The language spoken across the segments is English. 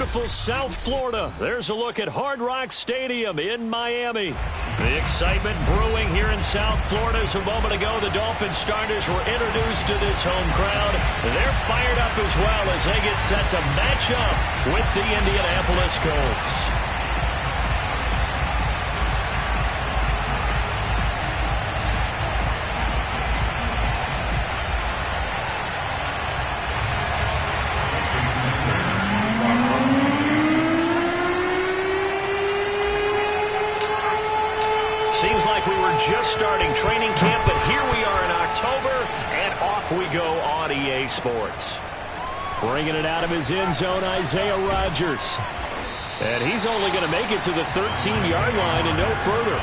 beautiful South Florida. There's a look at Hard Rock Stadium in Miami. The excitement brewing here in South Florida. As a moment ago, the Dolphins starters were introduced to this home crowd. They're fired up as well as they get set to match up with the Indianapolis Colts. Seems like we were just starting training camp, but here we are in October, and off we go on EA Sports. Bringing it out of his end zone, Isaiah Rodgers. And he's only going to make it to the 13-yard line and no further.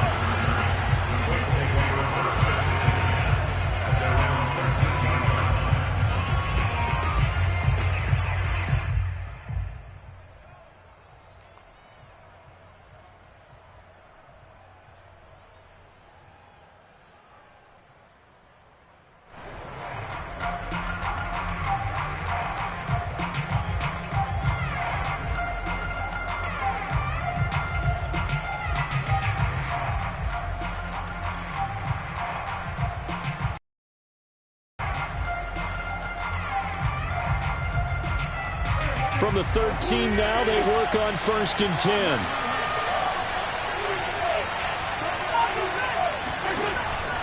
From the 13 now, they work on 1st and 10.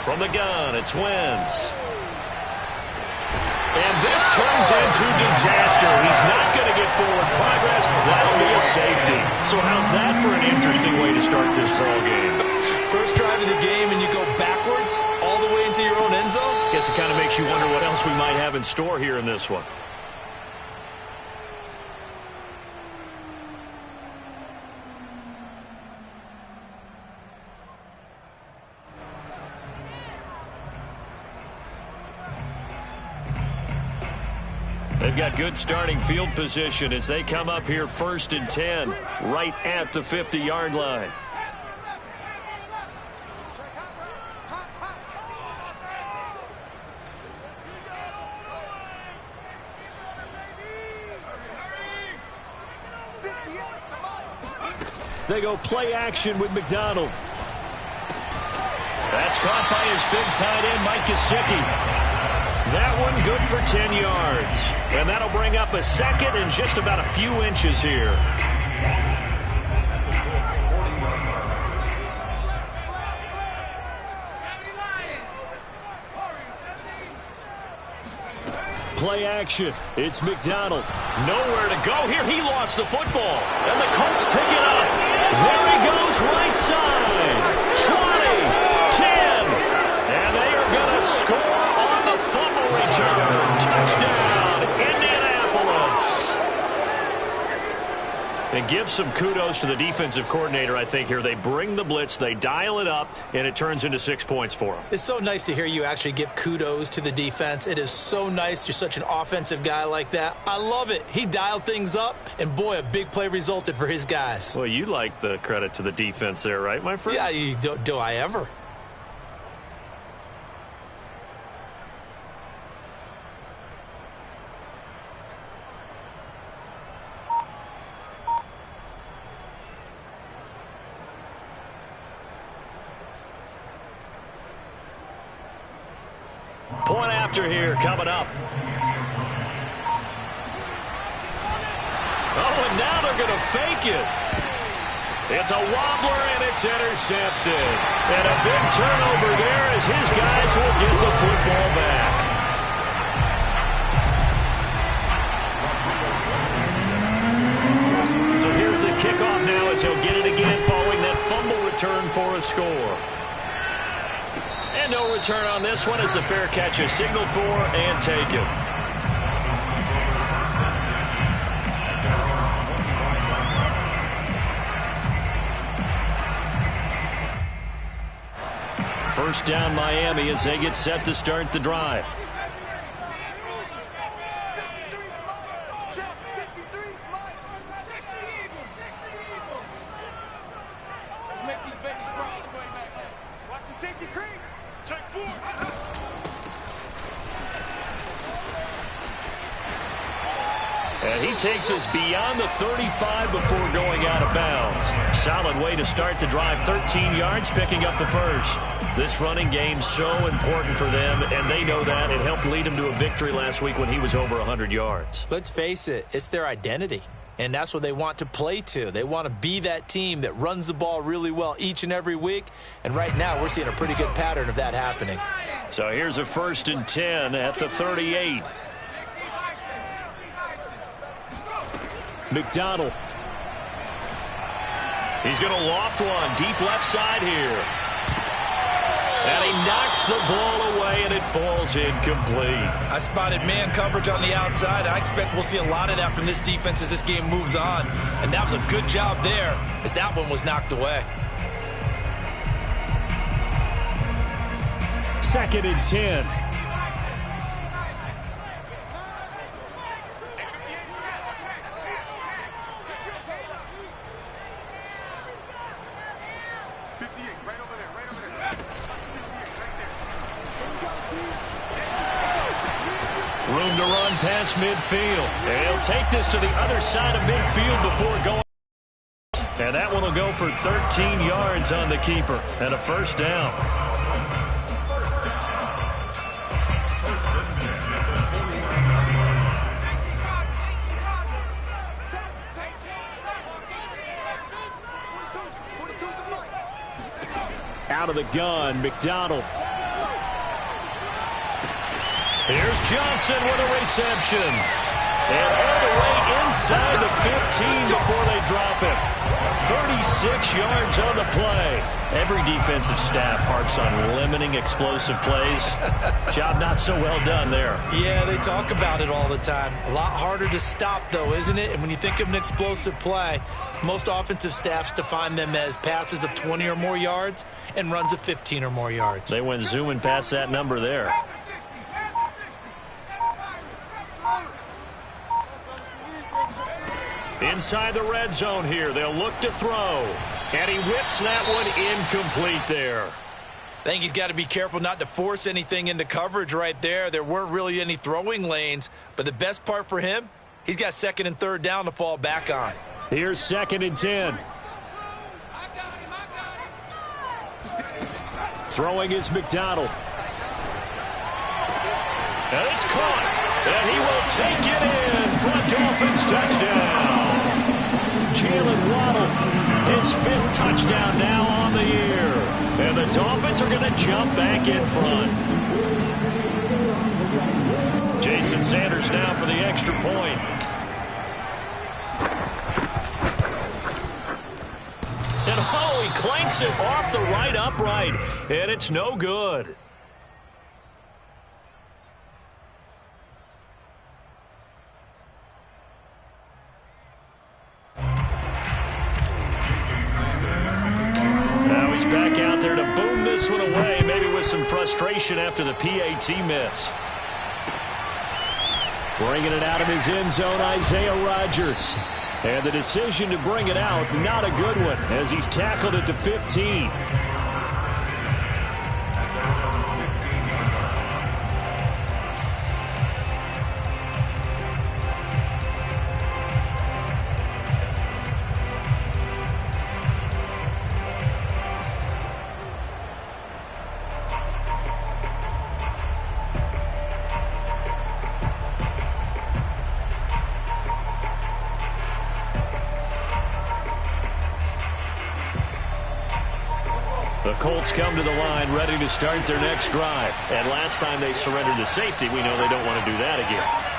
From the gun, it's Wentz. And this turns into disaster. He's not going to get forward progress. That'll be a safety. So how's that for an interesting way to start this ball game? First drive of the game and you go backwards all the way into your own end zone? Guess it kind of makes you wonder what else we might have in store here in this one. They've got good starting field position as they come up here 1st and 10, right at the 50-yard line. They go play action with McDonald. That's caught by his big tight end, Mike Gesicki. That one good for 10 yards. And that'll bring up a 2nd and just about a few inches here. Play action. It's McDonald. Nowhere to go here. He lost the football. And the Colts pick it up. There he goes, right side. 20, 10. And they are going to score on the fumble return. Touchdown, Indianapolis. And give some kudos to the defensive coordinator, I think, here. They bring the blitz, they dial it up, and it turns into 6 points for them. It's so nice to hear you actually give kudos to the defense. It is so nice. You're such an offensive guy like that. I love it. He dialed things up, and boy, a big play resulted for his guys. Well, you like the credit to the defense there, right, my friend? Yeah, do I ever? Point after here coming up. Oh, and now they're going to fake it. It's a wobbler, and it's intercepted. And a big turnover there as his guys will get the football back. So here's the kickoff now as he'll get it again following that fumble return for a score. And no return on this one as the fair catch is signaled for and taken. First down Miami as they get set to start the drive. And he takes us beyond the 35 before going out of bounds. Solid way to start the drive. 13 yards, picking up the first. This running game so important for them, and they know that. It helped lead them to a victory last week when he was over 100 yards. Let's face it, it's their identity. And that's what they want to play to. They want to be that team that runs the ball really well each and every week. And right now, we're seeing a pretty good pattern of that happening. So here's a 1st and 10 at the 38. McDonald. He's going to loft one deep left side here. And he knocks the ball away, and it falls incomplete. I spotted man coverage on the outside. I expect we'll see a lot of that from this defense as this game moves on. And that was a good job there as that one was knocked away. 2nd and 10. Room to run past midfield. And he'll take this to the other side of midfield before going. And that one will go for 13 yards on the keeper and a 1st down. Out of the gun, McDonald. Here's Johnson with a reception. And all the way inside the 15 before they drop him. 36 yards on the play. Every defensive staff harps on limiting explosive plays. Job not so well done there. Yeah, they talk about it all the time. A lot harder to stop, though, isn't it? And when you think of an explosive play, most offensive staffs define them as passes of 20 or more yards and runs of 15 or more yards. They went zooming past that number there. Inside the red zone here. They'll look to throw. And he whips that one incomplete there. I think he's got to be careful not to force anything into coverage right there. There weren't really any throwing lanes. But the best part for him, he's got 2nd and 3rd down to fall back on. Here's 2nd and 10. Throwing is McDonald. And it's caught. And he will take it in for a Dolphins touchdown. Jalen Waddle, his 5th touchdown now on the year. And the Dolphins are going to jump back in front. Jason Sanders now for the extra point. And oh, he clanks it off the right upright. And it's no good. Back out there to boom this one away, maybe with some frustration after the PAT miss. Bringing it out of his end zone, Isaiah Rodgers. And the decision to bring it out, not a good one, as he's tackled at the 15. The Colts come to the line ready to start their next drive. And last time they surrendered to safety, we know they don't want to do that again.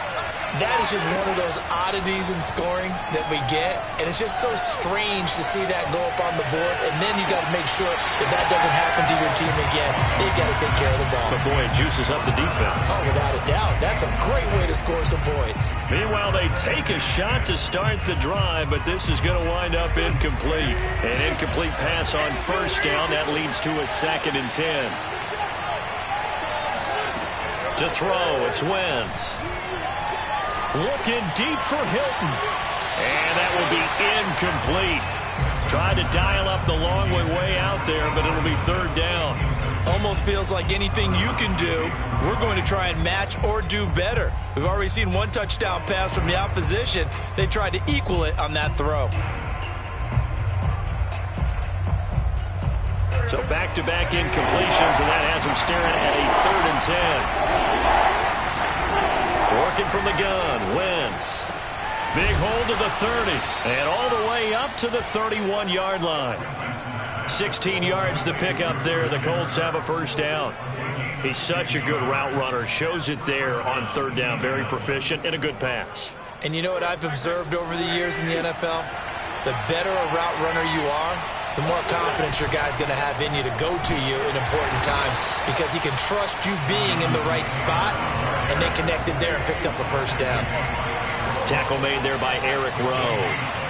That is just one of those oddities in scoring that we get. And it's just so strange to see that go up on the board. And then you got to make sure that that doesn't happen to your team again. They've got to take care of the ball. But, boy, it juices up the defense. Oh, without a doubt. That's a great way to score some points. Meanwhile, they take a shot to start the drive, but this is going to wind up incomplete. An incomplete pass on 1st down. That leads to a 2nd and 10. To throw, it's Wentz. Looking deep for Hilton. And that will be incomplete. Tried to dial up the long way out out there, but it'll be third down. Almost feels like anything you can do, we're going to try and match or do better. We've already seen one touchdown pass from the opposition. They tried to equal it on that throw. So back-to-back incompletions, and that has them staring at a 3rd and 10. Working from the gun, Wentz. Big hold to the 30, and all the way up to the 31-yard line. 16 yards to pick up there. The Colts have a first down. He's such a good route runner. Shows it there on 3rd down. Very proficient and a good pass. And you know what I've observed over the years in the NFL? The better a route runner you are, the more confidence your guy's going to have in you to go to you in important times because he can trust you being in the right spot, and they connected there and picked up a first down. Tackle made there by Eric Rowe.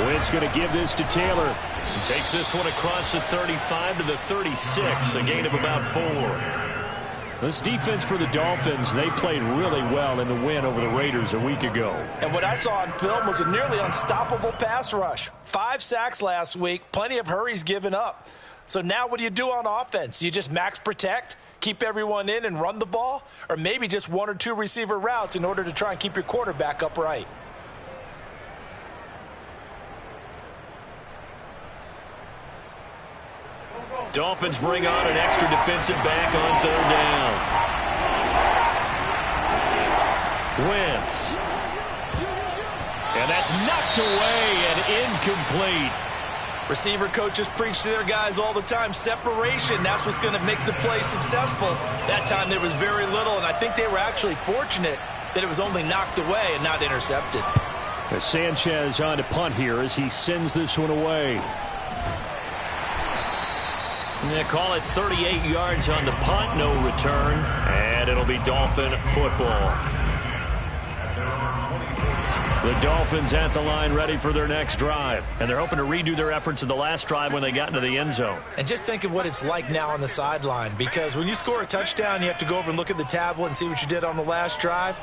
Wentz going to give this to Taylor. He takes this one across the 35 to the 36, a gain of about 4. This defense for the Dolphins, they played really well in the win over the Raiders a week ago. And what I saw on film was a nearly unstoppable pass rush. 5 sacks last week, plenty of hurries given up. So now what do you do on offense? You just max protect, keep everyone in and run the ball? Or maybe just 1 or 2 receiver routes in order to try and keep your quarterback upright? Dolphins bring on an extra defensive back on 3rd down. Wentz. And that's knocked away and incomplete. Receiver coaches preach to their guys all the time. Separation, that's what's going to make the play successful. That time there was very little, and I think they were actually fortunate that it was only knocked away and not intercepted. As Sanchez on to punt here as he sends this one away. They call it 38 yards on the punt, no return, and it'll be Dolphin football. The Dolphins at the line ready for their next drive, and they're hoping to redo their efforts in the last drive when they got into the end zone. And just think of what it's like now on the sideline, because when you score a touchdown, you have to go over and look at the tablet and see what you did on the last drive.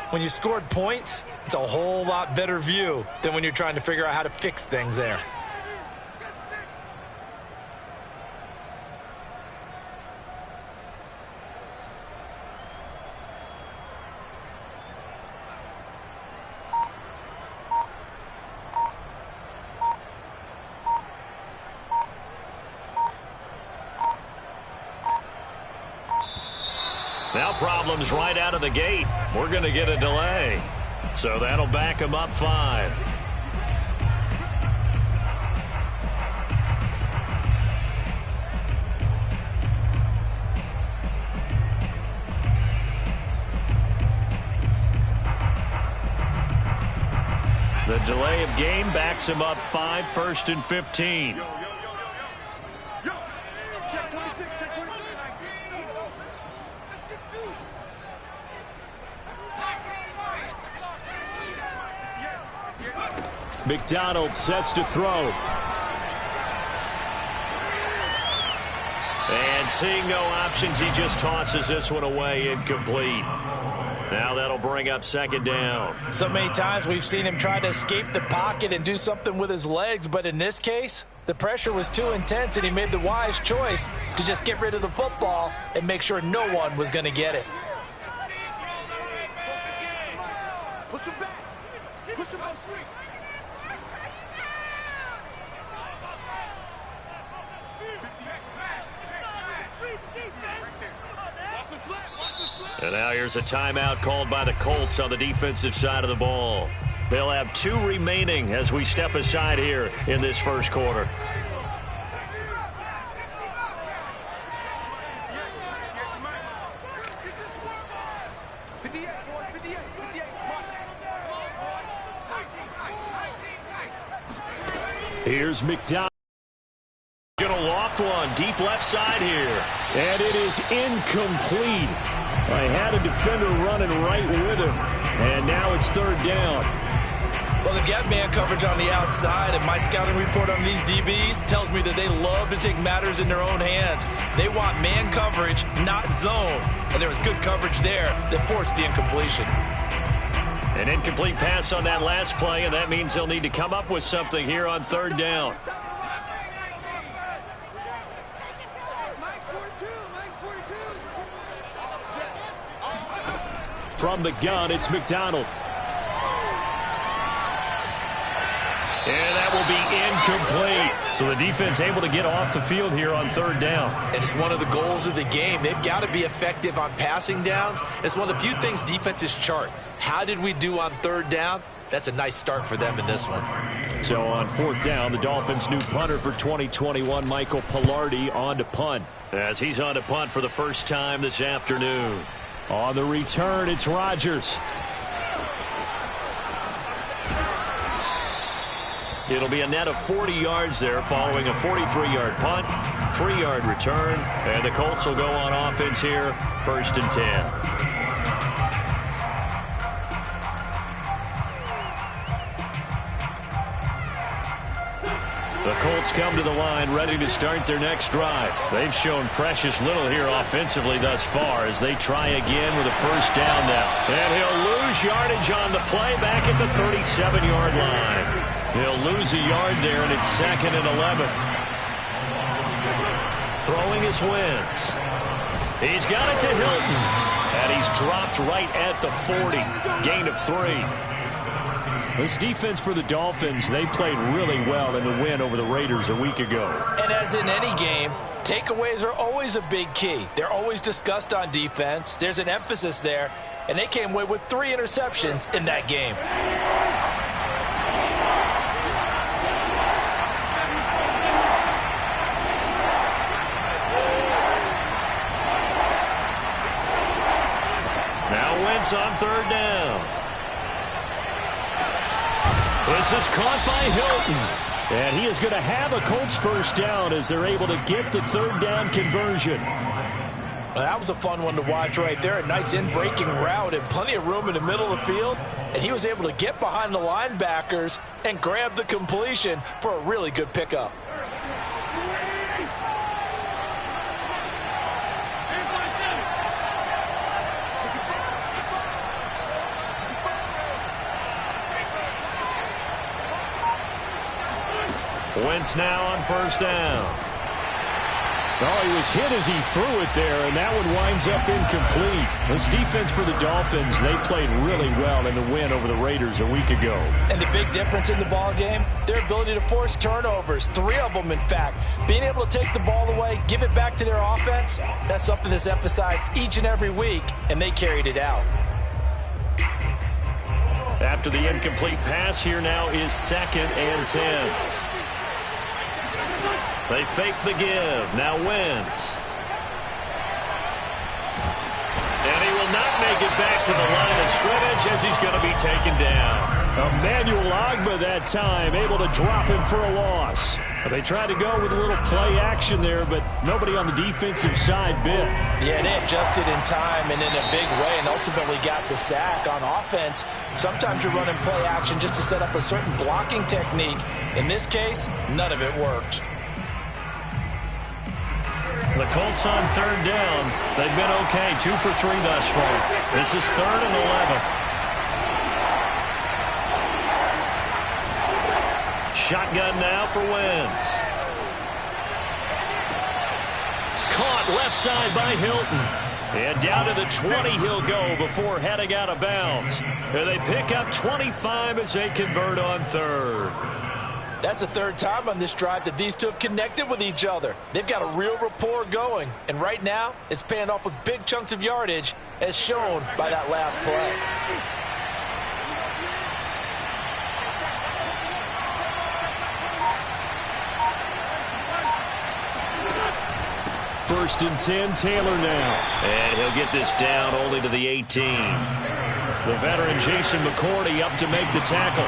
When you scored points, it's a whole lot better view than when you're trying to figure out how to fix things there. Now problems right out of the gate. We're going to get a delay. So that'll back them up 5. The delay of game backs him up 5, 1st and 15. McDonald sets to throw. And seeing no options, he just tosses this one away, incomplete. Now that'll bring up 2nd down. So many times we've seen him try to escape the pocket and do something with his legs, but in this case, the pressure was too intense and he made the wise choice to just get rid of the football and make sure no one was going to get it. Push him back. Push him out straight. And now here's a timeout called by the Colts on the defensive side of the ball. They'll have 2 remaining as we step aside here in this first quarter. Here's McDonald. Gonna loft one deep left side here. And it is incomplete. I had a defender running right with him. And now it's 3rd down. Well, they've got man coverage on the outside, and my scouting report on these DBs tells me that they love to take matters in their own hands. They want man coverage, not zone. And there was good coverage there that forced the incompletion. An incomplete pass on that last play, and that means they'll need to come up with something here on third down. From the gun, it's McDonald. And that will be incomplete. So the defense able to get off the field here on third down. And it's one of the goals of the game. They've got to be effective on passing downs. It's one of the few things defenses chart. How did we do on third down? That's a nice start for them in this one. So on fourth down, the Dolphins' new punter for 2021, Michael Pilardi, on to punt. As he's on to punt for the first time this afternoon. On the return, it's Rodgers. It'll be a net of 40 yards there following a 43-yard punt, 3-yard return, and the Colts will go on offense here, 1st and 10. The Colts come to the line ready to start their next drive. They've shown precious little here offensively thus far as they try again with a first down now. And he'll lose yardage on the play back at the 37-yard line. He'll lose a yard there, and it's 2nd and 11. Throwing is Wentz. He's got it to Hilton. And he's dropped right at the 40. Gain of 3. This defense for the Dolphins, they played really well in the win over the Raiders a week ago. And as in any game, takeaways are always a big key. They're always discussed on defense. There's an emphasis there, and they came away with 3 interceptions in that game. Now Wentz on third down. This is caught by Hilton. And he is going to have a Colts first down as they're able to get the third down conversion. Well, that was a fun one to watch right there. A nice in-breaking route and plenty of room in the middle of the field. And he was able to get behind the linebackers and grab the completion for a really good pickup. Wentz now on first down. Oh, he was hit as he threw it there, and that one winds up incomplete. This defense for the Dolphins, they played really well in the win over the Raiders a week ago. And the big difference in the ball game, their ability to force turnovers, 3 of them in fact. Being able to take the ball away, give it back to their offense, that's something that's emphasized each and every week, and they carried it out. After the incomplete pass, here now is 2nd and 10. They fake the give. Now Wentz. And he will not make it back to the line of scrimmage as he's going to be taken down. Emmanuel Ogbah that time able to drop him for a loss. They tried to go with a little play action there, but nobody on the defensive side bit. Yeah, they adjusted in time and in a big way and ultimately got the sack. On offense, sometimes you're running play action just to set up a certain blocking technique. In this case, none of it worked. The Colts on third down. They've been okay. 2 for 3 thus far. This is 3rd and 11. Shotgun now for Wentz. Caught left side by Hilton. And down to the 20 he'll go before heading out of bounds. And they pick up 25 as they convert on third. That's the 3rd time on this drive that these two have connected with each other. They've got a real rapport going. And right now, it's paying off with big chunks of yardage, as shown by that last play. First and 10, Taylor now. And he'll get this down only to the 18. The veteran Jason McCourty up to make the tackle.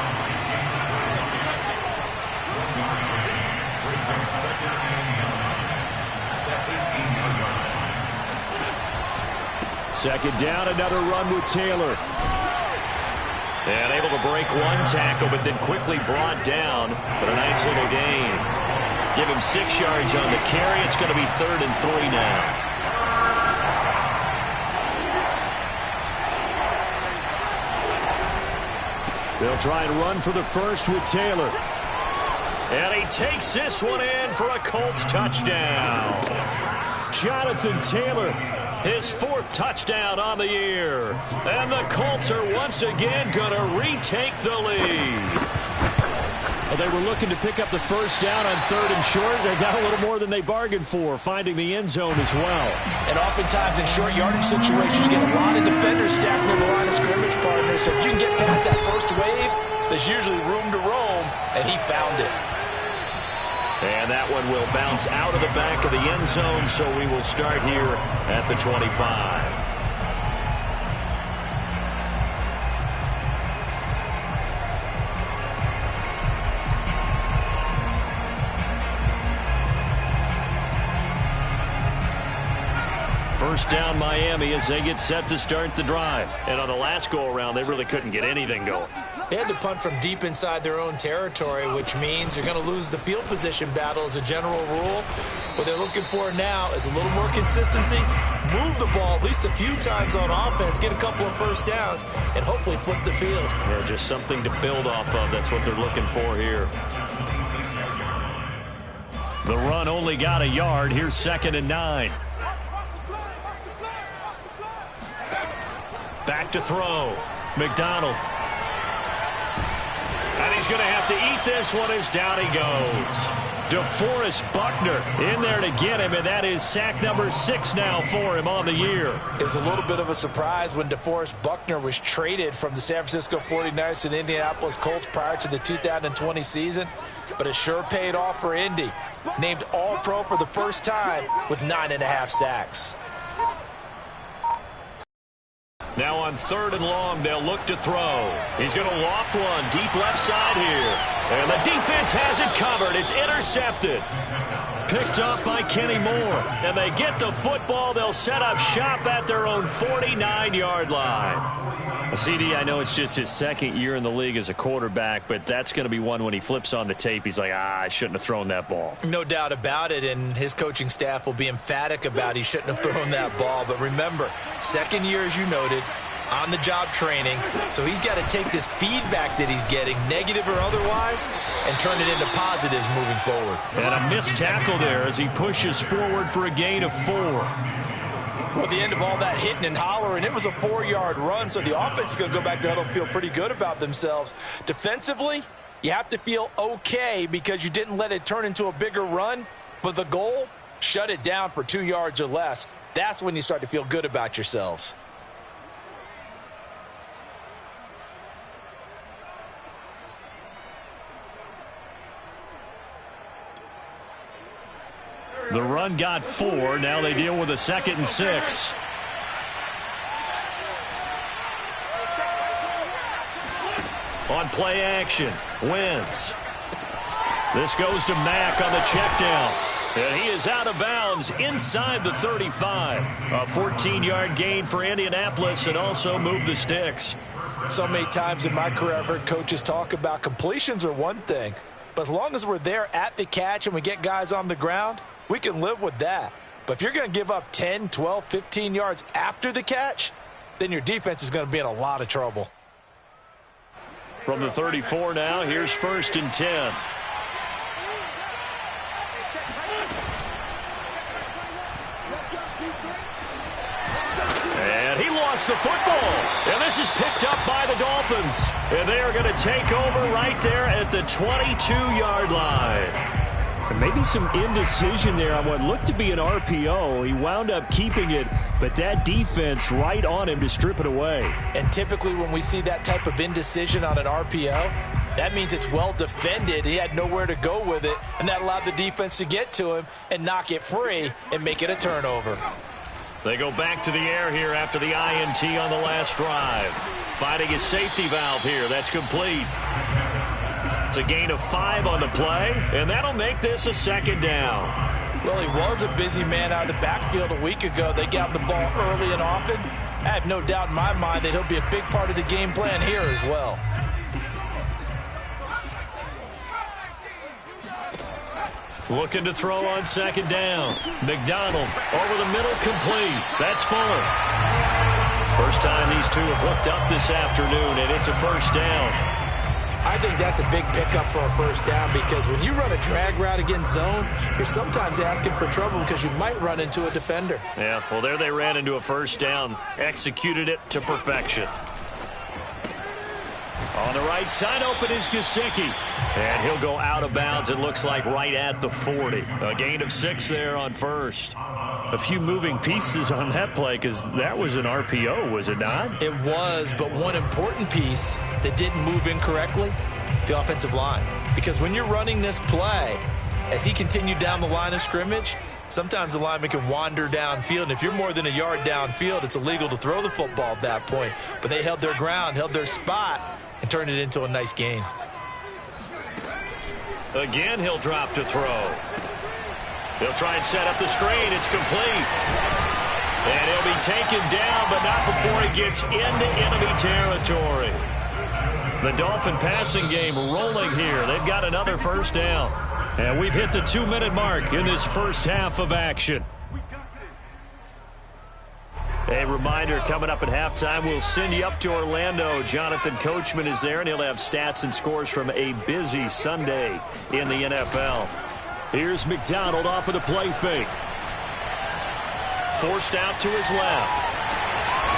Second down, another run with Taylor. And able to break one tackle, but then quickly brought down. But a nice little gain. Give him 6 yards on the carry. It's going to be 3rd and 3 now. They'll try and run for the first with Taylor. And he takes this one in for a Colts touchdown. Jonathan Taylor, his 4th touchdown on the year. And the Colts are once again going to retake the lead. Well, they were looking to pick up the first down on 3rd and short. They got a little more than they bargained for, finding the end zone as well. And oftentimes in short yardage situations, you get a lot of defenders stacked near the line of scrimmage, partner. So if you can get past that first wave, there's usually room to roam, and he found it. And that one will bounce out of the back of the end zone, so we will start here at the 25. First down Miami as they get set to start the drive. And on the last go-around, they really couldn't get anything going. They had to punt from deep inside their own territory, which means you're going to lose the field position battle as a general rule. What they're looking for now is a little more consistency, move the ball at least a few times on offense, get a couple of first downs, and hopefully flip the field. Yeah, just something to build off of. That's what they're looking for here. The run only got a yard. Here's 2nd and 9. Back to throw. McDonald. And he's going to have to eat this one as down he goes. DeForest Buckner in there to get him, and that is sack number 6 now for him on the year. It was a little bit of a surprise when DeForest Buckner was traded from the San Francisco 49ers to the Indianapolis Colts prior to the 2020 season, but it sure paid off for Indy. Named All-Pro for the first time with 9.5 sacks. Now on 3rd and long, they'll look to throw. He's going to loft one deep left side here. And the defense has it covered. It's intercepted. Picked up by Kenny Moore. And they get the football. They'll set up shop at their own 49-yard line. CD, I know it's just his 2nd year in the league as a quarterback, but that's going to be one when he flips on the tape. He's like, I shouldn't have thrown that ball. No doubt about it, and his coaching staff will be emphatic about he shouldn't have thrown that ball. But remember, 2nd year, as you noted, on-the-job training, so he's got to take this feedback that he's getting, negative or otherwise, and turn it into positives moving forward. And a missed tackle there as he pushes forward for a gain of 4. Well, at the end of all that hitting and hollering, it was a 4-yard run, so the offense is going to go back to huddle and feel pretty good about themselves. Defensively, you have to feel okay because you didn't let it turn into a bigger run, but the goal, shut it down for 2 yards or less. That's when you start to feel good about yourselves. The run got 4. Now they deal with a 2nd and 6. On play action, Wentz. This goes to Mack on the check down. And he is out of bounds inside the 35. A 14-yard gain for Indianapolis and also move the sticks. So many times in my career I've heard coaches talk about completions are one thing, but as long as we're there at the catch and we get guys on the ground, we can live with that. But if you're going to give up 10, 12, 15 yards after the catch, then your defense is going to be in a lot of trouble. From the 34 now, here's 1st and 10. And he lost the football. And this is picked up by the Dolphins. And they are going to take over right there at the 22-yard line. And maybe some indecision there on what looked to be an RPO. He wound up keeping it, but that defense right on him to strip it away. And typically when we see that type of indecision on an RPO, that means it's well defended. He had nowhere to go with it, and that allowed the defense to get to him and knock it free and make it a turnover. They go back to the air here after the INT on the last drive. Finding his safety valve here. That's complete. It's a gain of 5 on the play, and that'll make this a 2nd down. Well, he was a busy man out of the backfield a week ago. They got the ball early and often. I have no doubt in my mind that he'll be a big part of the game plan here as well. Looking to throw on 2nd down. McDonald over the middle, complete. That's Fuller. First time these two have hooked up this afternoon, and it's a 1st down. I think that's a big pickup for a first down because when you run a drag route against zone, you're sometimes asking for trouble because you might run into a defender. Yeah, well, there they ran into a first down, executed it to perfection. On the right side, open is Gesicki. And he'll go out of bounds, it looks like, right at the 40. A gain of 6 there on first. A few moving pieces on that play because that was an RPO, was it not? It was, but one important piece that didn't move incorrectly, the offensive line. Because when you're running this play, as he continued down the line of scrimmage, sometimes the lineman can wander downfield, and if you're more than a yard downfield, it's illegal to throw the football at that point. But they held their ground, held their spot, and turned it into a nice gain. Again, he'll drop to throw. He'll try and set up the screen. It's complete. And he'll be taken down, but not before he gets into enemy territory. The Dolphin passing game rolling here. They've got another first down. And we've hit the 2-minute mark in this first half of action. A reminder, coming up at halftime, we'll send you up to Orlando. Jonathan Coachman is there, and he'll have stats and scores from a busy Sunday in the NFL. Here's McDonald off of the play fake. Forced out to his left.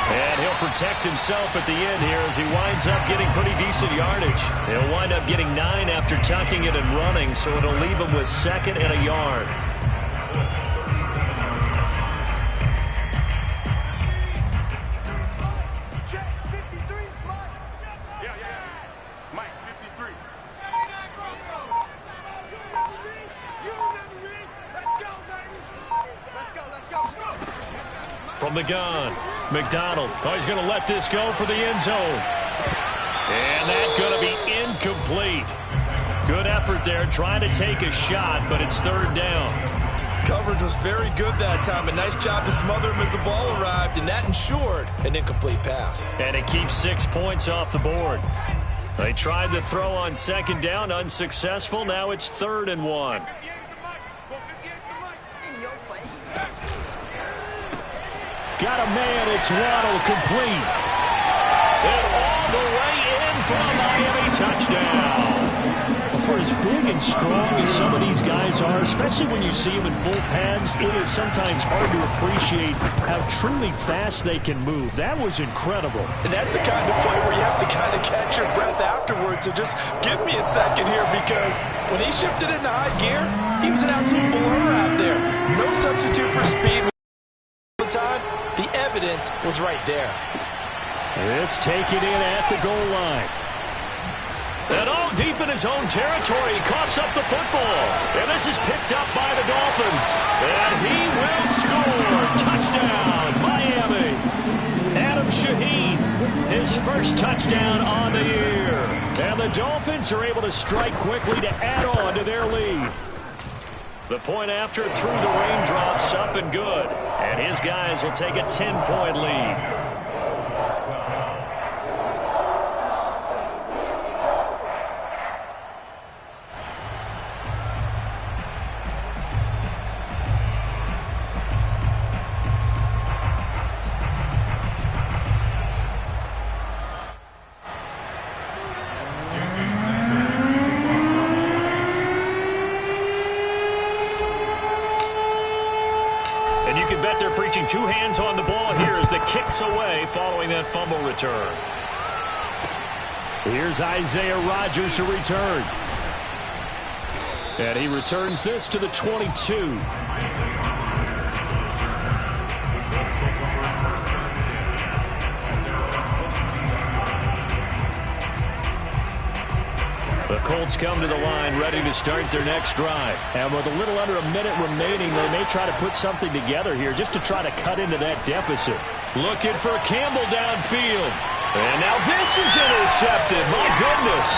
And he'll protect himself at the end here as he winds up getting pretty decent yardage. He'll wind up getting 9 after tucking it and running, so it'll leave him with 2nd and a yard. From the gun, McDonald. Oh, he's going to let this go for the end zone. And that's going to be incomplete. Good effort there, trying to take a shot, but it's 3rd down. Coverage was very good that time. A nice job to smother him as the ball arrived, and that ensured an incomplete pass. And it keeps 6 points off the board. They tried to throw on 2nd down, unsuccessful. Now it's 3rd and 1. Got a man, it's Waddle, complete. And all the way in for a Miami touchdown. Well, for as big and strong as some of these guys are, especially when you see them in full pads, it is sometimes hard to appreciate how truly fast they can move. That was incredible. And that's the kind of play where you have to kind of catch your breath afterwards. So just give me a second here, because when he shifted into high gear, he was an absolute blur out there. No substitute for speed. Time, the evidence was right there. This taken in at the goal line. And all deep in his own territory, he coughs up the football. And this is picked up by the Dolphins. And he will score. Touchdown, Miami. Adam Shaheen, his first touchdown on the year. And the Dolphins are able to strike quickly to add on to their lead. The point after through the raindrops, up and good. And his guys will take a 10-point lead. Two hands on the ball here as the kick's away following that fumble return. Here's Isaiah Rodgers to return. And he returns this to the 22. The Colts come to the line ready to start their next drive. And with a little under a minute remaining, they may try to put something together here just to try to cut into that deficit. Looking for Campbell downfield. And now this is intercepted. My goodness.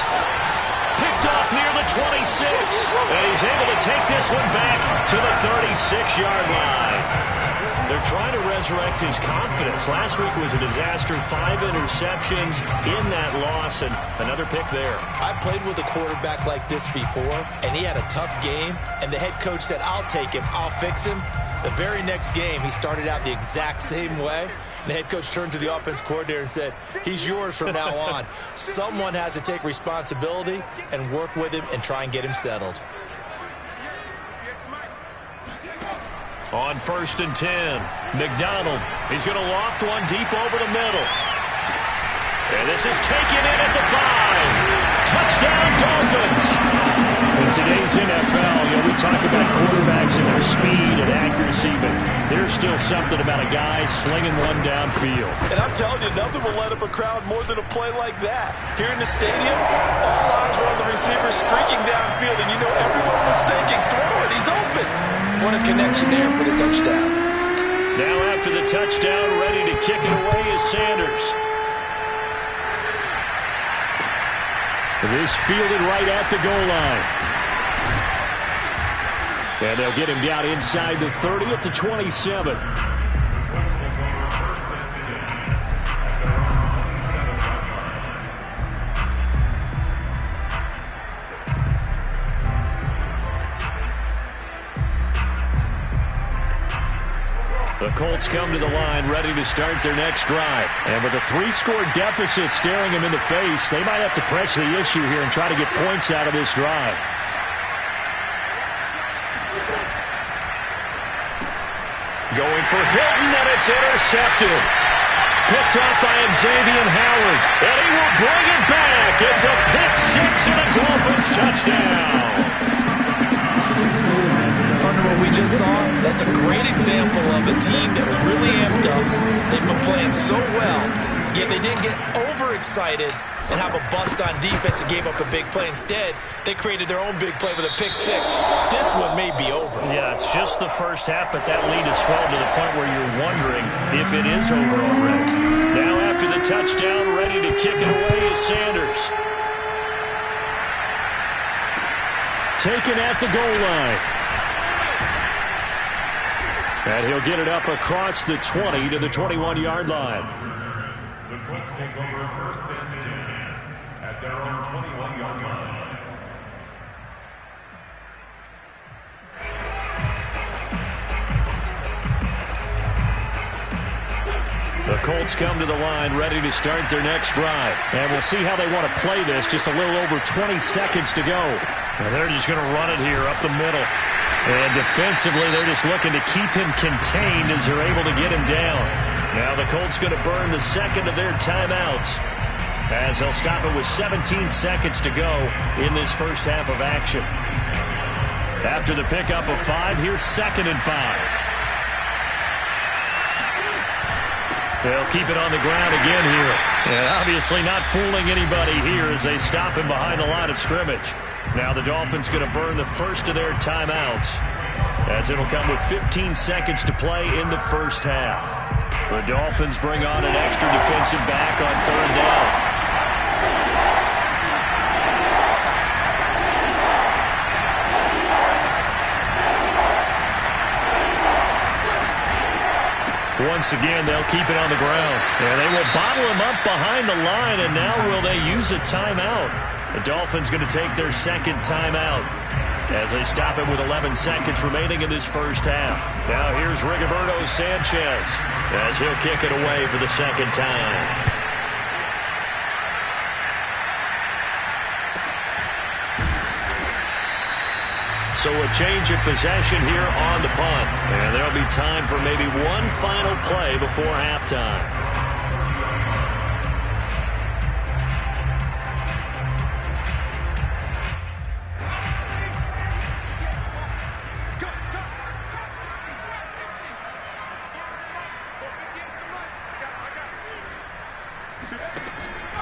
Picked off near the 26. And he's able to take this one back to the 36-yard line. They're trying to resurrect his confidence. Last week was a disaster. 5 interceptions in that loss, and another pick there. I played with a quarterback like this before, and he had a tough game, and the head coach said, I'll take him, I'll fix him. The very next game, he started out the exact same way, And the head coach turned to the offense coordinator and said, he's yours from now on. Someone has to take responsibility and work with him and try and get him settled. On 1st and 10, McDonald. He's going to loft one deep over the middle. And this is taken in at the 5. Touchdown, Dolphins. In today's NFL, we talk about quarterbacks and their speed and accuracy, but there's still something about a guy slinging one downfield. And I'm telling you, nothing will light up a crowd more than a play like that. Here in the stadium, all eyes were on the receiver streaking downfield, and everyone was thinking, throw it, he's open. What a connection there for the touchdown. Now after the touchdown, ready to kick it away is Sanders. This fielded right at the goal line. And they'll get him down inside the 30 at the 27. The Colts come to the line ready to start their next drive. And with a 3-score deficit staring them in the face, they might have to press the issue here and try to get points out of this drive. Going for Hilton, and it's intercepted. Picked up by Xavier Howard, and he will bring it back. It's a pick six and a Dolphins touchdown. Partner, what we just saw, that's a great example of a team that was really amped up. They've been playing so well, yet they didn't get overexcited and have a bust on defense and gave up a big play. Instead, they created their own big play with a pick six. This one may be over. Yeah, it's just the first half, but that lead has swelled to the point where you're wondering if it is over already. Now after the touchdown, ready to kick it away is Sanders. Taken at the goal line. And he'll get it up across the 20 to the 21-yard line. The Colts take over 1st and 10 at their own 21-yard line. The Colts come to the line ready to start their next drive. And we'll see how they want to play this. Just a little over 20 seconds to go. And they're just going to run it here up the middle. And defensively, they're just looking to keep him contained as they're able to get him down. Now the Colts going to burn the second of their timeouts as they'll stop it with 17 seconds to go in this first half of action. After the pickup of 5, here's 2nd and 5. They'll keep it on the ground again here. And obviously not fooling anybody here as they stop him behind the line of scrimmage. Now the Dolphins going to burn the first of their timeouts as it'll come with 15 seconds to play in the first half. The Dolphins bring on an extra defensive back on 3rd down. Once again, they'll keep it on the ground. And they will bottle him up behind the line, and now will they use a timeout? The Dolphins going to take their 2nd timeout as they stop it with 11 seconds remaining in this first half. Now here's Rigoberto Sanchez as he'll kick it away for the 2nd time. So a change of possession here on the punt. And there'll be time for maybe one final play before halftime.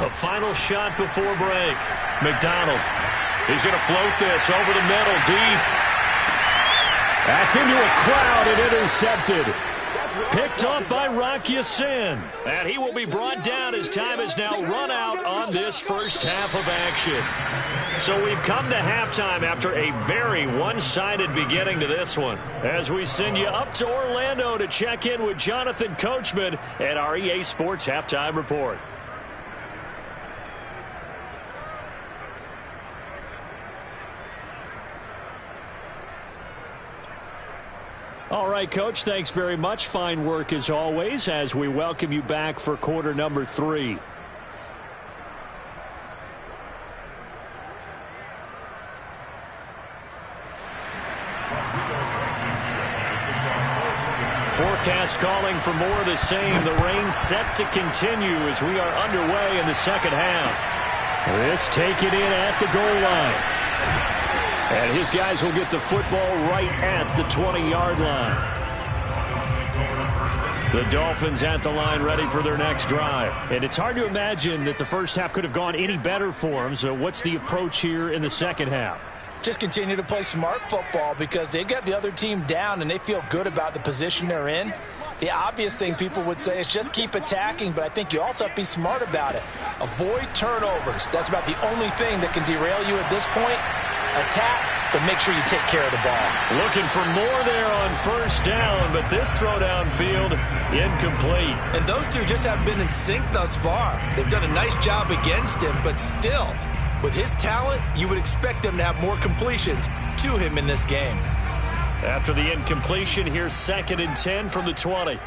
A final shot before break. McDonald. He's going to float this over the middle, deep. That's into a crowd and intercepted. Picked up by Rock Ya-Sin. And he will be brought down as time is now run out on this first half of action. So we've come to halftime after a very one-sided beginning to this one. As we send you up to Orlando to check in with Jonathan Coachman at our EA Sports Halftime Report. All right, Coach, thanks very much. Fine work as always as we welcome you back for quarter number 3. Forecast calling for more of the same. The rain set to continue as we are underway in the second half. This taken in at the goal line. And his guys will get the football right at the 20-yard line. The Dolphins at the line ready for their next drive. And it's hard to imagine that the first half could have gone any better for them. So what's the approach here in the second half? Just continue to play smart football because they got the other team down and they feel good about the position they're in. The obvious thing people would say is just keep attacking, but I think you also have to be smart about it. Avoid turnovers. That's about the only thing that can derail you at this point. Attack, but make sure you take care of the ball. Looking for more there on first down, but this throw downfield incomplete. And those two just haven't been in sync thus far. They've done a nice job against him, but still, with his talent, you would expect them to have more completions to him in this game. After the incompletion, here's 2nd and 10 from the 20.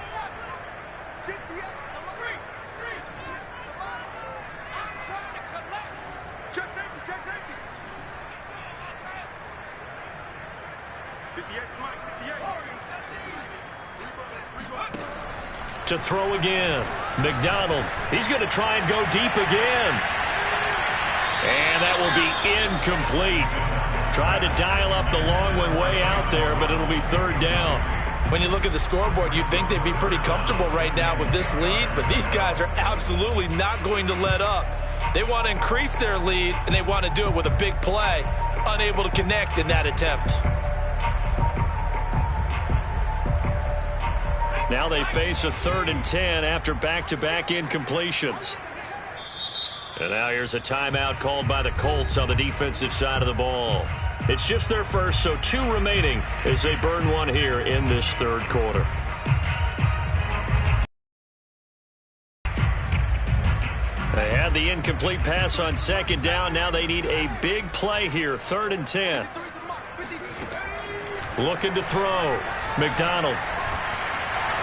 To throw again. McDonald. He's going to try and go deep again. And that will be incomplete. Tried to dial up the long one way out there, but it'll be 3rd down. When you look at the scoreboard, you'd think they'd be pretty comfortable right now with this lead, but these guys are absolutely not going to let up. They want to increase their lead, and they want to do it with a big play. Unable to connect in that attempt. Now they face a 3rd and 10 after back-to-back incompletions. And now here's a timeout called by the Colts on the defensive side of the ball. It's just their first, so 2 remaining as they burn one here in this 3rd quarter. They had the incomplete pass on 2nd down. Now they need a big play here, 3rd and 10. Looking to throw. McDonald.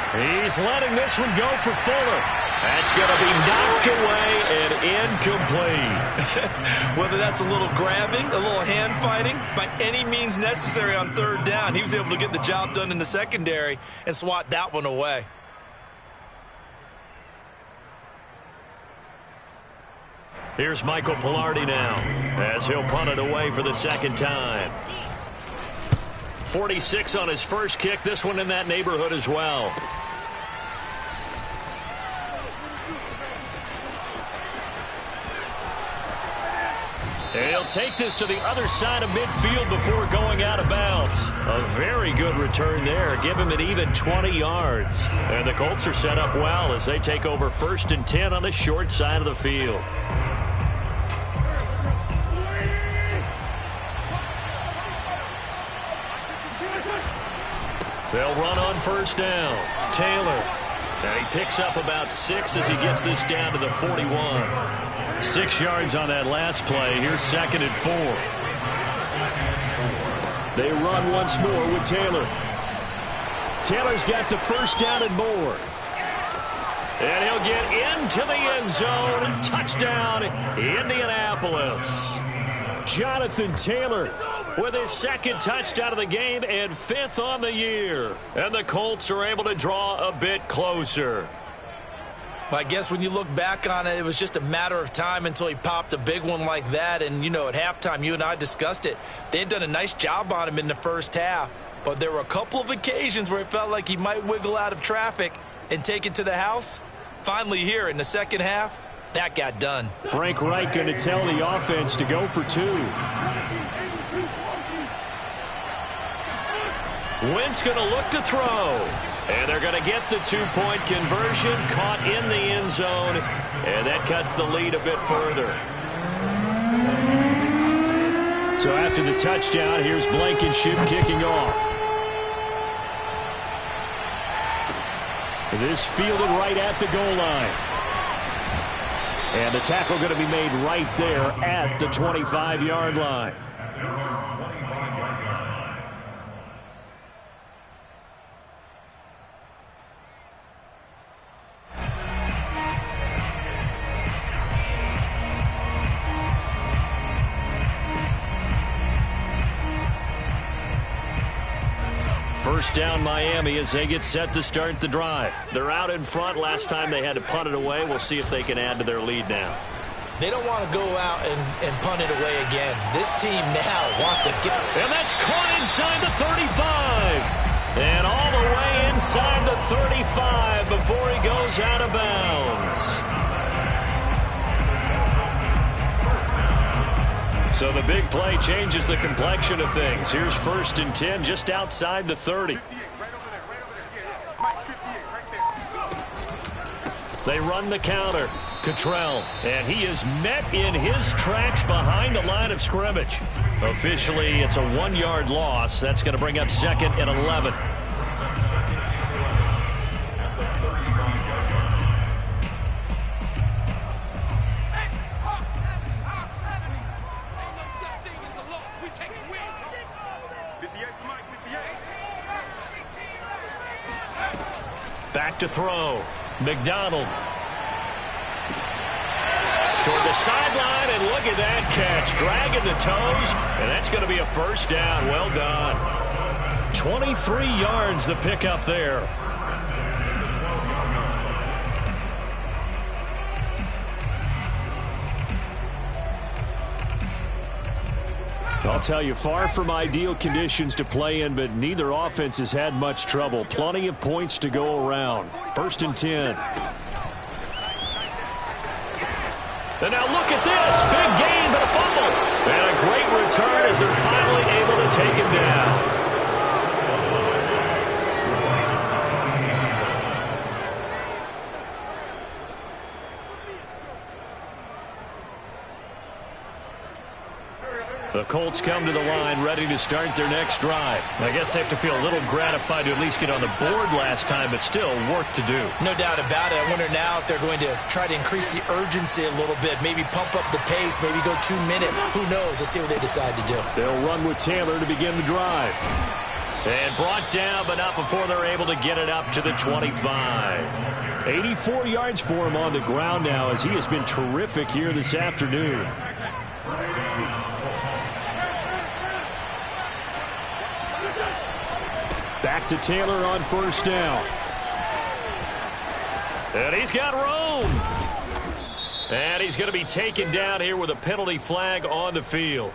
He's letting this one go for Fuller. That's going to be knocked away and incomplete. Whether that's a little grabbing, a little hand fighting, by any means necessary on 3rd down, he was able to get the job done in the secondary and swat that one away. Here's Michael Pilardi now as he'll punt it away for the 2nd time. 46 on his first kick. This one in that neighborhood as well. And he'll take this to the other side of midfield before going out of bounds. A very good return there. Give him an even 20 yards. And the Colts are set up well as they take over 1st and 10 on the short side of the field. They'll run on 1st down. Taylor. And he picks up about 6 as he gets this down to the 41. 6 yards on that last play. Here's 2nd and 4. They run once more with Taylor. Taylor's got the 1st down and more. And he'll get into the end zone. Touchdown, Indianapolis. Jonathan Taylor with his 2nd touchdown of the game and 5th on the year. And the Colts are able to draw a bit closer. I guess when you look back on it, it was just a matter of time until he popped a big one like that. And, you know, at halftime, you and I discussed it. They had done a nice job on him in the first half. But there were a couple of occasions where it felt like he might wiggle out of traffic and take it to the house. Finally here in the second half, that got done. Frank Reich going to tell the offense to go for 2. Wentz going to look to throw. And they're going to get the 2-point conversion, caught in the end zone, and that cuts the lead a bit further. So after the touchdown, here's Blankenship kicking off. This fielded right at the goal line. And the tackle going to be made right there at the 25-yard line. First down Miami as they get set to start the drive. They're out in front. Last time they had to punt it away. We'll see if they can add to their lead now. They don't want to go out and punt it away again. This team now wants to get... And that's caught inside the 35. And all the way inside the 35 before he goes out of bounds. So the big play changes the complexion of things. Here's 1st and 10 just outside the 30. They run the counter. Cottrell, and he is met in his tracks behind the line of scrimmage. Officially, it's a 1-yard loss. That's going to bring up 2nd and 11. Back to throw. McDonald. Toward the sideline, and look at that catch. Dragging the toes, and that's going to be a 1st down. Well done. 23 yards the pickup there. I'll tell you, far from ideal conditions to play in, but neither offense has had much trouble. Plenty of points to go around. 1st and 10. And now look at this. Big gain, but a fumble. And a great return as they're finally able to take him down. The Colts come to the line ready to start their next drive. I guess they have to feel a little gratified to at least get on the board last time, but still work to do. No doubt about it. I wonder now if they're going to try to increase the urgency a little bit, maybe pump up the pace, maybe go 2-minute. Who knows? Let's see what they decide to do. They'll run with Taylor to begin the drive. And brought down, but not before they're able to get it up to the 25. 84 yards for him on the ground now as he has been terrific here this afternoon. Back to Taylor on 1st down. And he's got room. And he's going to be taken down here with a penalty flag on the field.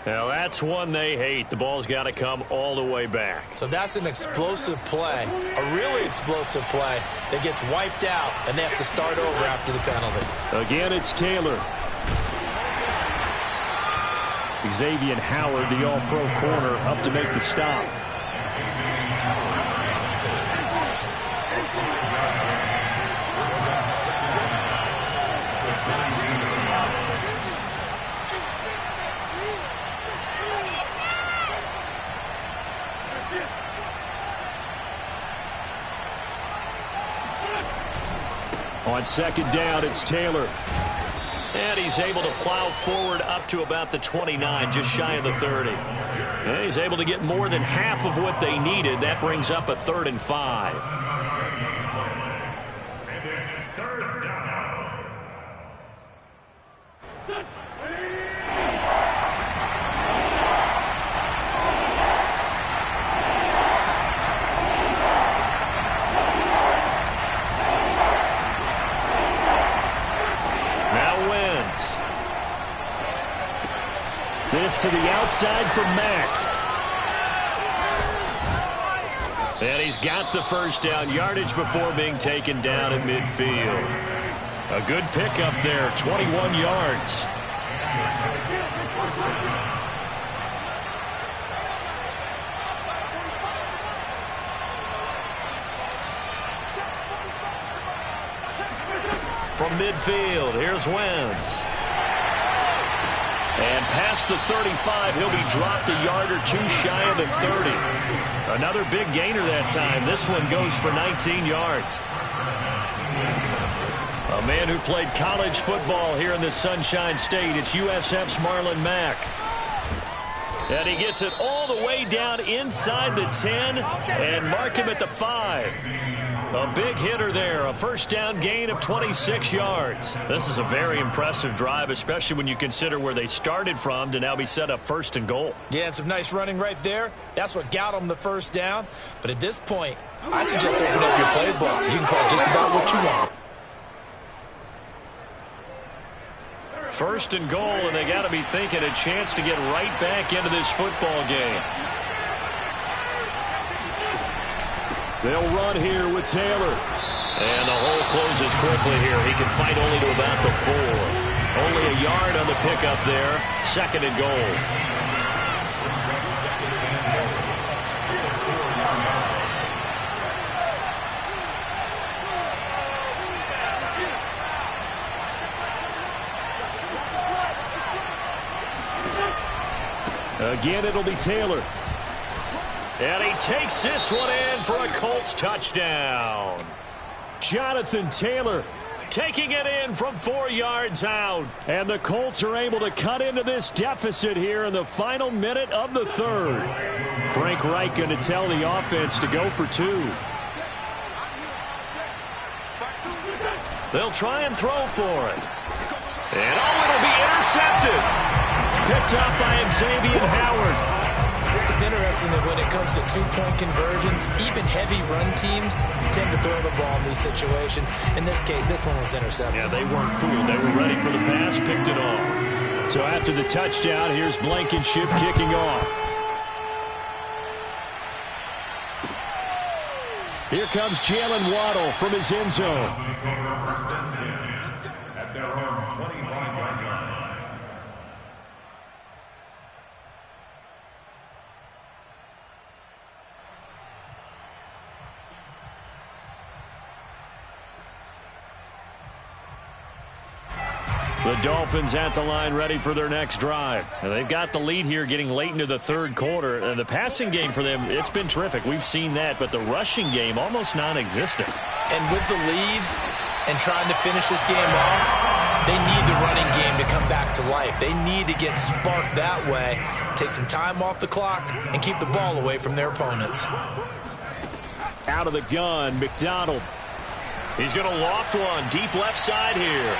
Now, that's one they hate. The ball's got to come all the way back. So that's an explosive play, a really explosive play that gets wiped out, and they have to start over after the penalty. Again, it's Taylor. Xavier Howard, the all-pro corner, up to make the stop. On 2nd down, it's Taylor. And he's able to plow forward up to about the 29, just shy of the 30. And he's able to get more than half of what they needed. That brings up a 3rd and 5. And it's 3rd down. This to the outside for Mack. And he's got the 1st down, yardage before being taken down at midfield. A good pickup there, 21 yards. From midfield, here's Wentz. And past the 35, he'll be dropped a yard or 2 shy of the 30. Another big gainer that time. This one goes for 19 yards. A man who played college football here in the Sunshine State. It's USF's Marlon Mack. And he gets it all the way down inside the 10 and mark him at the 5. A big hitter there, a first down gain of 26 yards. This is a very impressive drive, especially when you consider where they started from to now be set up 1st and goal. Yeah, and some nice running right there. That's what got them the first down. But at this point, I suggest open up your playbook. You can call just about what you want. 1st and goal, and they got to be thinking a chance to get right back into this football game. They'll run here with Taylor. And the hole closes quickly here. He can fight only to about the 4. Only a yard on the pickup there. 2nd and goal. Again, it'll be Taylor. And he takes this one in for a Colts touchdown. Jonathan Taylor taking it in from 4 yards out. And the Colts are able to cut into this deficit here in the final minute of the 3rd. Frank Reich going to tell the offense to go for 2. They'll try and throw for it. And it'll be intercepted. Picked up by Xavier Howard. It's interesting that when it comes to 2-point conversions, even heavy run teams tend to throw the ball in these situations. In this case, this one was intercepted. Yeah, they weren't fooled. They were ready for the pass, picked it off. So after the touchdown, here's Blankenship kicking off. Here comes Jalen Waddle from his end zone. At their own 25-yard line. The Dolphins at the line ready for their next drive. And they've got the lead here getting late into the 3rd quarter. And the passing game for them, it's been terrific. We've seen that. But the rushing game, almost non-existent. And with the lead and trying to finish this game off, they need the running game to come back to life. They need to get sparked that way, take some time off the clock, and keep the ball away from their opponents. Out of the gun, McDonald. He's going to loft one deep left side here.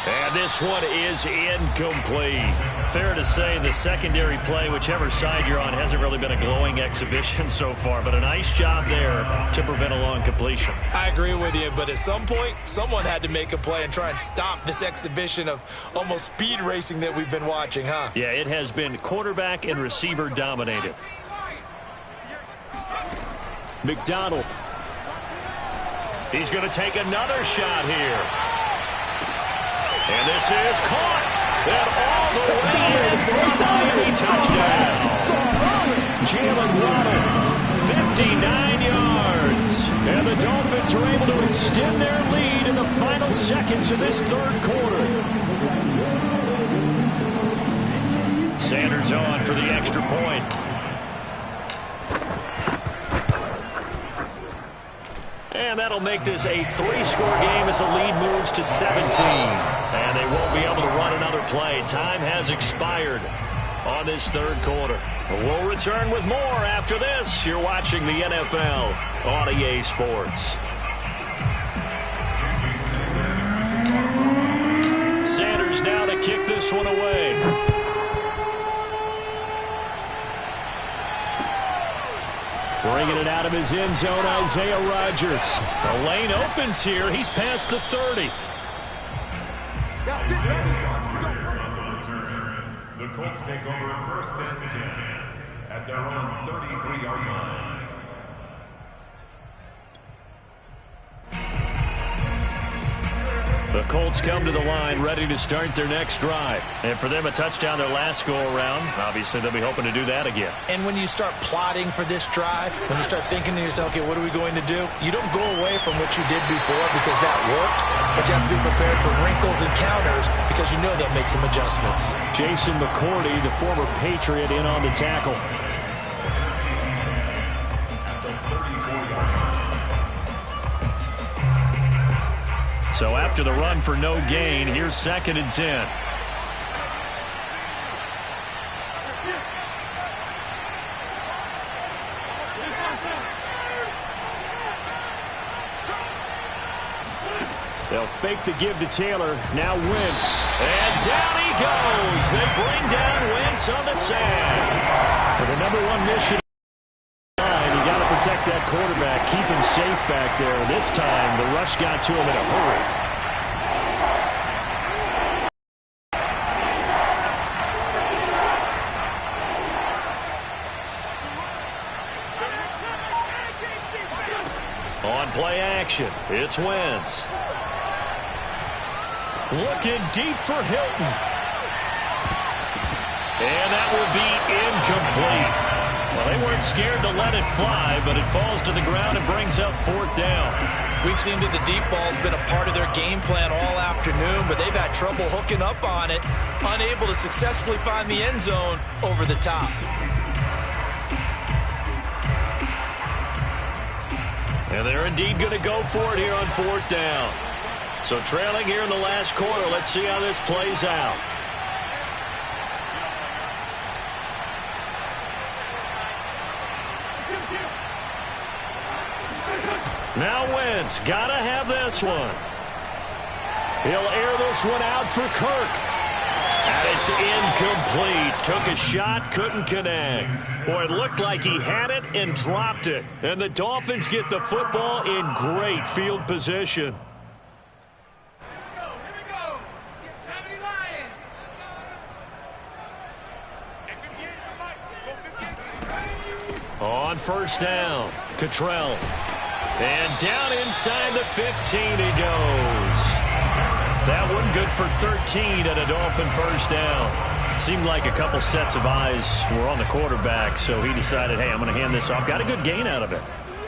And this one is incomplete. Fair to say the secondary play, whichever side you're on, hasn't really been a glowing exhibition so far. But a nice job there to prevent a long completion. I agree with you, but at some point, someone had to make a play and try and stop this exhibition of almost speed racing that we've been watching, huh? Yeah, it has been quarterback and receiver dominated. McDonald. He's going to take another shot here. And this is caught. And all the way in for a Miami touchdown. Jalen Waddle, 59 yards. And the Dolphins are able to extend their lead in the final seconds of this 3rd quarter. Sanders on for the extra point. And that'll make this a 3-score game as the lead moves to 17. And they won't be able to run another play. Time has expired on this 3rd quarter. We'll return with more after this. You're watching the NFL on EA Sports. Sanders now to kick this one away. Bringing it out of his end zone, Isaiah Rodgers. The lane opens here. He's past the 30. The Colts take over 1st and 10 at their own 33-yard line. The Colts come to the line ready to start their next drive. And for them, a touchdown their last go-around. Obviously, they'll be hoping to do that again. And when you start plotting for this drive, when you start thinking to yourself, okay, what are we going to do? You don't go away from what you did before because that worked, but you have to be prepared for wrinkles and counters because you know they'll make some adjustments. Jason McCourty, the former Patriot, in on the tackle. So after the run for no gain, here's 2nd and 10. They'll fake the give to Taylor. Now Wentz. And down he goes. They bring down Wentz on the sand. For the #1 mission, you got to protect that quarterback. Keep him safe back there. This time, the rush got to him in a hurry. On play action, it's Wentz. Looking deep for Hilton. And that will be incomplete. Well, they weren't scared to let it fly, but it falls to the ground and brings up 4th down. We've seen that the deep ball's been a part of their game plan all afternoon, but they've had trouble hooking up on it, unable to successfully find the end zone over the top. And they're indeed going to go for it here on 4th down. So trailing here in the last quarter, let's see how this plays out. Now Wentz, gotta have this one. He'll air this one out for Kirk. And it's incomplete. Took a shot, couldn't connect. Boy, it looked like he had it and dropped it. And the Dolphins get the football in great field position. On 1st down, Cottrell. And down inside the 15 he goes. That one good for 13 at a Dolphin 1st down. Seemed like a couple sets of eyes were on the quarterback, so he decided, hey, I'm going to hand this off. Got a good gain out of it.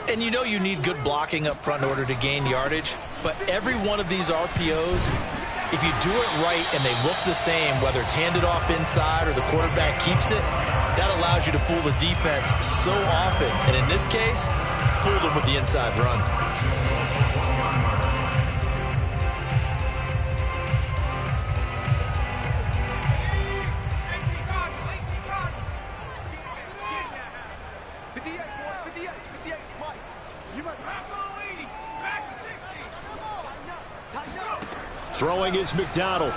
And you know you need good blocking up front in order to gain yardage, but every one of these RPOs, if you do it right and they look the same, whether it's handed off inside or the quarterback keeps it, that allows you to fool the defense so often. And in this case, fooled them with the inside run. Throwing is McDonald.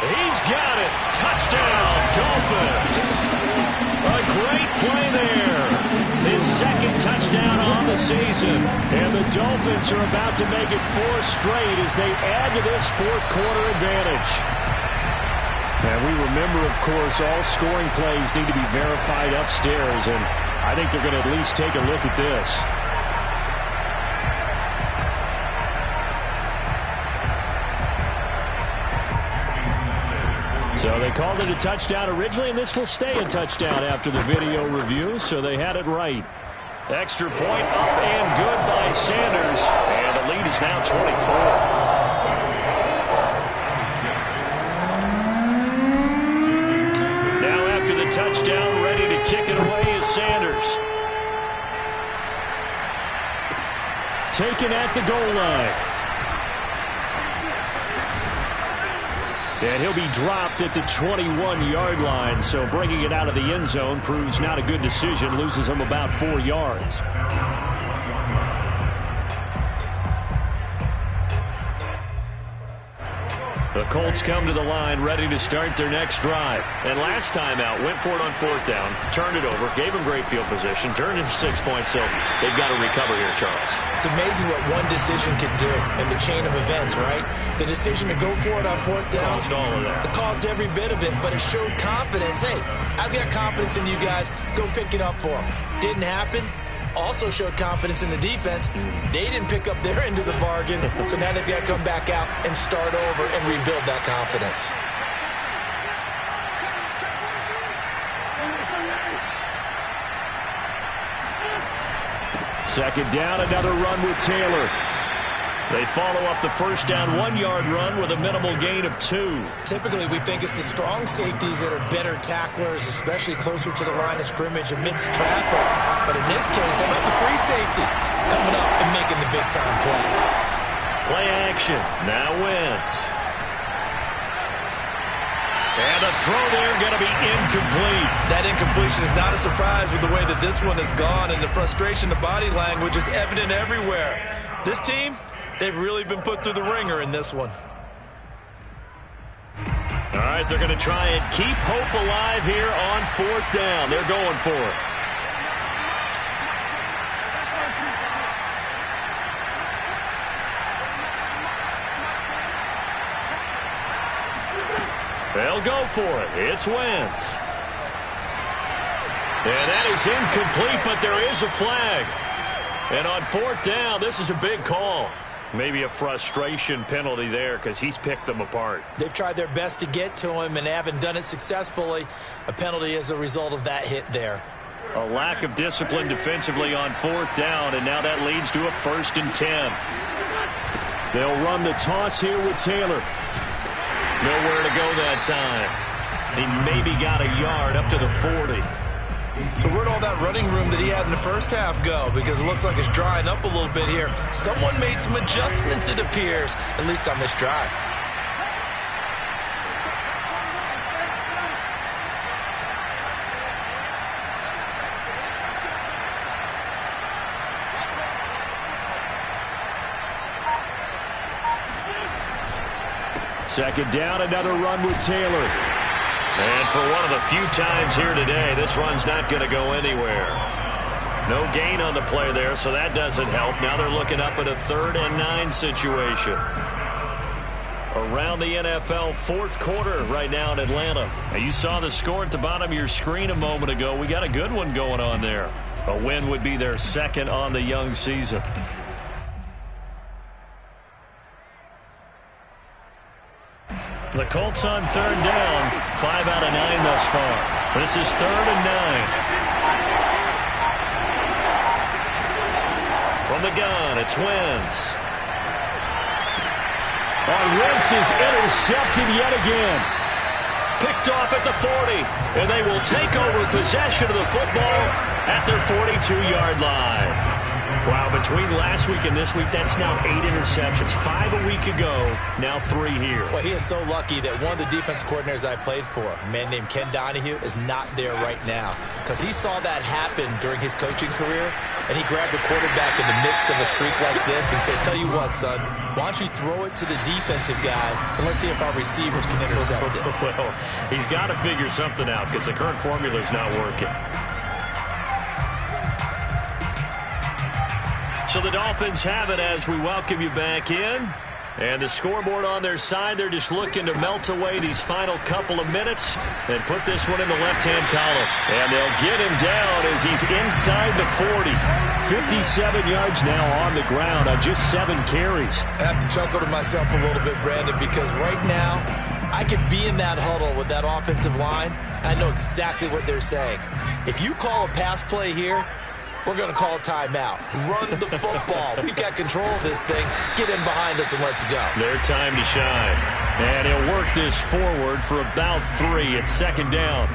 He's got it. Touchdown, Dolphins. A great play there. His 2nd touchdown on the season. And the Dolphins are about to make it 4 straight as they add to this 4th quarter advantage. And we remember, of course, all scoring plays need to be verified upstairs. And I think they're going to at least take a look at this. So they called it a touchdown originally, and this will stay a touchdown after the video review, so they had it right. Extra point up and good by Sanders, and the lead is now 24. Now after the touchdown, ready to kick it away is Sanders. Taken at the goal line. And he'll be dropped at the 21-yard line, so bringing it out of the end zone proves not a good decision, loses him about 4 yards. The Colts come to the line ready to start their next drive. And last time out, went for it on 4th down, turned it over, gave them great field position, turned into 6 points, so they've got to recover here, Charles. It's amazing what one decision can do in the chain of events, right? The decision to go for it on 4th down. Caused all of that. It caused every bit of it, but it showed confidence. Hey, I've got confidence in you guys. Go pick it up for them. Didn't happen. Also showed confidence in the defense. They didn't pick up their end of the bargain, so now they've got to come back out and start over and rebuild that confidence. Second down, another run with Taylor. They follow up the first down 1-yard run with a minimal gain of 2. Typically, we think it's the strong safeties that are better tacklers, especially closer to the line of scrimmage amidst traffic. But in this case, how about the free safety coming up and making the big-time play? Play action. Now Wentz. And the throw there going to be incomplete. That incompletion is not a surprise with the way that this one has gone, and the frustration, the body language is evident everywhere. This team, they've really been put through the ringer in this one. All right, they're going to try and keep hope alive here on 4th down. They're going for it. They'll go for it. It's Wentz. And that is incomplete, but there is a flag. And on 4th down, this is a big call. Maybe a frustration penalty there because he's picked them apart. They've tried their best to get to him and haven't done it successfully. A penalty as a result of that hit there. A lack of discipline defensively on 4th down, and now that leads to a 1st and 10. They'll run the toss here with Taylor. Nowhere to go that time. He maybe got a yard up to the 40. So where'd all that running room that he had in the first half go? Because it looks like it's drying up a little bit here. Someone made some adjustments, it appears, at least on this drive. Second down, another run with Taylor. And for one of the few times here today, this run's not going to go anywhere. No gain on the play there, so that doesn't help. Now they're looking up at a 3rd and 9 situation. Around the NFL, 4th quarter right now in Atlanta. Now you saw the score at the bottom of your screen a moment ago. We got a good one going on there. A win would be their 2nd on the young season. The Colts on 3rd down, 5 out of 9 thus far. This is 3rd and 9. From the gun, it's Wentz. Wentz is intercepted yet again. Picked off at the 40, and they will take over possession of the football at their 42-yard line. Wow, between last week and this week, that's now 8 interceptions. 5 a week ago, now 3 here. Well, he is so lucky that one of the defense coordinators I played for, a man named Ken Donahue, is not there right now. Because he saw that happen during his coaching career, and he grabbed the quarterback in the midst of a streak like this and said, tell you what, son, why don't you throw it to the defensive guys, and let's see if our receivers can intercept it. Well, he's got to figure something out because the current formula is not working. So the Dolphins have it as we welcome you back in. And the scoreboard on their side, they're just looking to melt away these final couple of minutes and put this one in the left-hand column. And they'll get him down as he's inside the 40. 57 yards now on the ground on just 7 carries. I have to chuckle to myself a little bit, Brandon, because right now I could be in that huddle with that offensive line. I know exactly what they're saying. If you call a pass play here, we're going to call a timeout. Run the football. We've got control of this thing. Get in behind us and let's go. Their time to shine. And he'll work this forward for about 3 at 2nd down.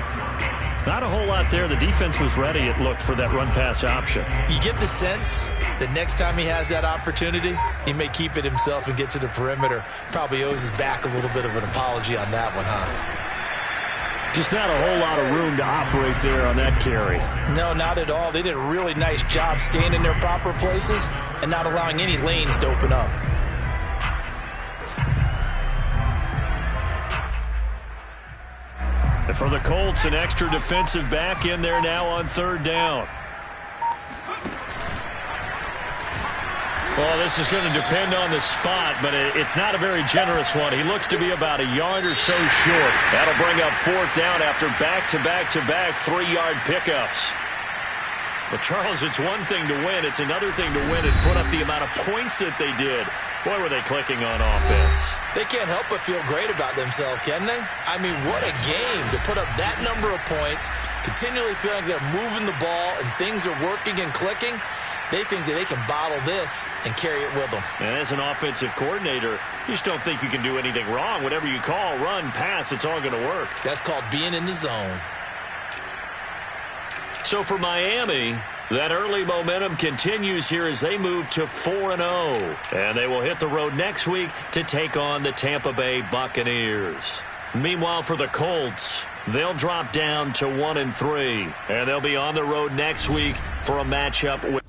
Not a whole lot there. The defense was ready, it looked, for that run-pass option. You get the sense that next time he has that opportunity, he may keep it himself and get to the perimeter. Probably owes his back a little bit of an apology on that one, huh? Just not a whole lot of room to operate there on that carry. No, not at all. They did a really nice job staying in their proper places and not allowing any lanes to open up. And for the Colts, an extra defensive back in there now on 3rd down. Well, this is going to depend on the spot, but it's not a very generous one. He looks to be about a yard or so short. That'll bring up 4th down after back-to-back-to-back 3-yard pickups. But, Charles, it's one thing to win. It's another thing to win and put up the amount of points that they did. Boy, were they clicking on offense. They can't help but feel great about themselves, can they? I mean, what a game to put up that number of points, continually feeling like they're moving the ball and things are working and clicking. They think that they can bottle this and carry it with them. And as an offensive coordinator, you just don't think you can do anything wrong. Whatever you call, run, pass, it's all going to work. That's called being in the zone. So for Miami, that early momentum continues here as they move to 4-0. And they will hit the road next week to take on the Tampa Bay Buccaneers. Meanwhile, for the Colts, they'll drop down to 1-3, and they'll be on the road next week for a matchup with